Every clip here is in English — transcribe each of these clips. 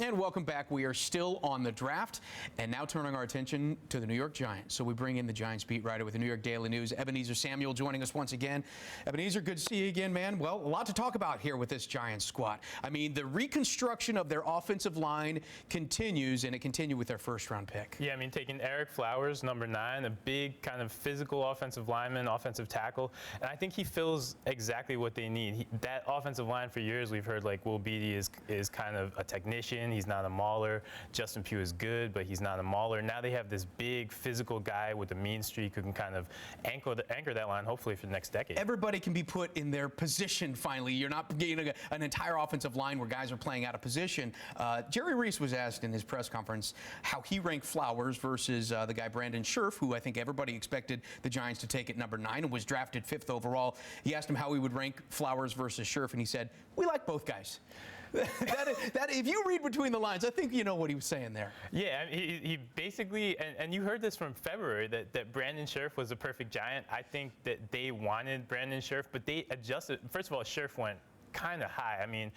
And welcome back. We are still on the draft and now turning our attention to the New York Giants. So we bring in the Giants beat writer with the New York Daily News, Ebenezer Samuel, joining us once again. Ebenezer, good to see you again, man. Well, a lot to talk about here with this Giants squad. I mean, the reconstruction of their offensive line continues, and it continued with their first-round pick. Yeah, I mean, taking Ereck Flowers, number 9, a big kind of physical offensive lineman, offensive tackle, and I think he fills exactly what they need. That offensive line for years, we've heard like Wlny-Tv is kind of a technician. He's not a mauler. Justin Pugh is good, but he's not a mauler. Now they have this big physical guy with a mean streak who can kind of anchor that line, hopefully for the next decade. Everybody can be put in their position finally. You're not getting an entire offensive line where guys are playing out of position. Jerry Reese was asked in his press conference how he ranked Flowers versus the guy Brandon Scherff, who I think everybody expected the Giants to take at number 9 and was drafted 5th overall. He asked him how he would rank Flowers versus Scherff, and he said, "We like both guys." that if you read between the lines, I think you know what he was saying there. Yeah, he basically, and you heard this from February, that Brandon Scherff was a perfect Giant. I think that they wanted Brandon Scherff, but they adjusted. First of all, Scherff went kind of high. I mean,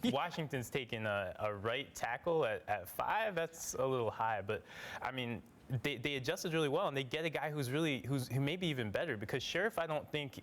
Washington's taking a right tackle at 5. That's a little high, but I mean, they adjusted really well, and they get a guy who may be even better, because Scherff, I don't think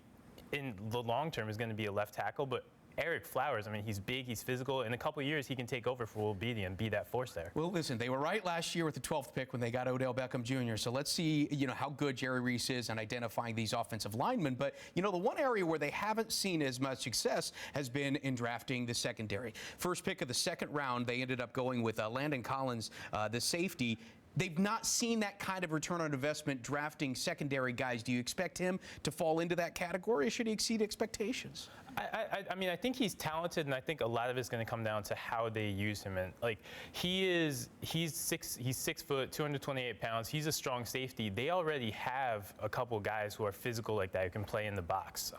in the long term is going to be a left tackle, but Ereck Flowers, I mean, he's big, he's physical. In a couple of years, he can take over for Wlny-Tv and be that force there. Well, listen, they were right last year with the 12th pick when they got Odell Beckham Jr. So let's see, how good Jerry Reese is in identifying these offensive linemen. But, the one area where they haven't seen as much success has been in drafting the secondary. First pick of the second round, they ended up going with Landon Collins, the safety. They've not seen that kind of return on investment drafting secondary guys. Do you expect him to fall into that category, or should he exceed expectations? I mean, I think he's talented, and I think a lot of it's going to come down to how they use him. And like, he's 6 foot, 228 pounds. He's a strong safety. They already have a couple guys who are physical like that, who can play in the box.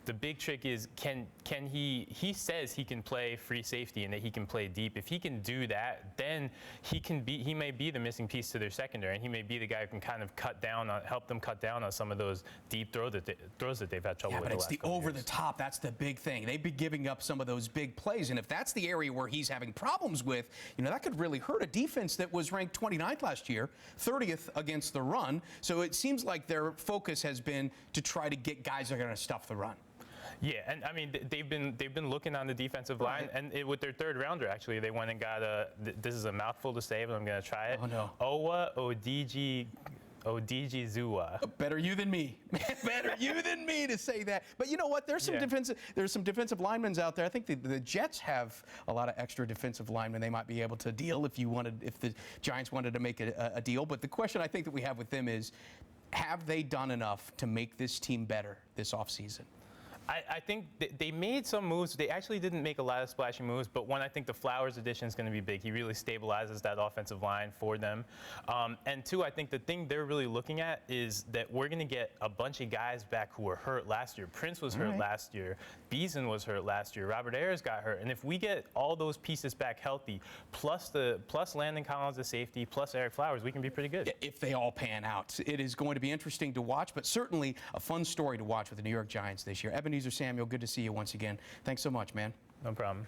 The big trick is, can he says he can play free safety and that he can play deep. If he can do that, then he may be the missing piece to their secondary, and he may be the guy who can kind of help them cut down on some of those deep throws that they've had trouble with. Yeah, but it's the over the top. That's the big thing. They've been giving up some of those big plays, and if that's the area where he's having problems with, that could really hurt a defense that was ranked 29th last year, 30th against the run. So it seems like their focus has been to try to get guys that are going to stuff the run. Yeah, and I mean, they've been looking on the defensive line, and with their 3rd rounder, actually, they went and got this is a mouthful to say, but I'm going to try it. Oh, no. Odighizuwa. Better you than me. Better you than me to say that. But you know what? There's some defensive linemen out there. I think the Jets have a lot of extra defensive linemen they might be able to deal if the Giants wanted to make a deal. But the question I think that we have with them is, have they done enough to make this team better this offseason? I think they made some moves. They actually didn't make a lot of splashy moves, but one, I think the Flowers addition is going to be big. He really stabilizes that offensive line for them. And 2, I think the thing they're really looking at is that we're going to get a bunch of guys back who were hurt last year. Prince was hurt last year. Beason was hurt last year. Robert Ayers got hurt. And if we get all those pieces back healthy, plus Landon Collins, the safety, plus Ereck Flowers, we can be pretty good. If they all pan out. It is going to be interesting to watch, but certainly a fun story to watch with the New York Giants this year. Ebenezer Samuel, good to see you once again. Thanks so much, man. No problem.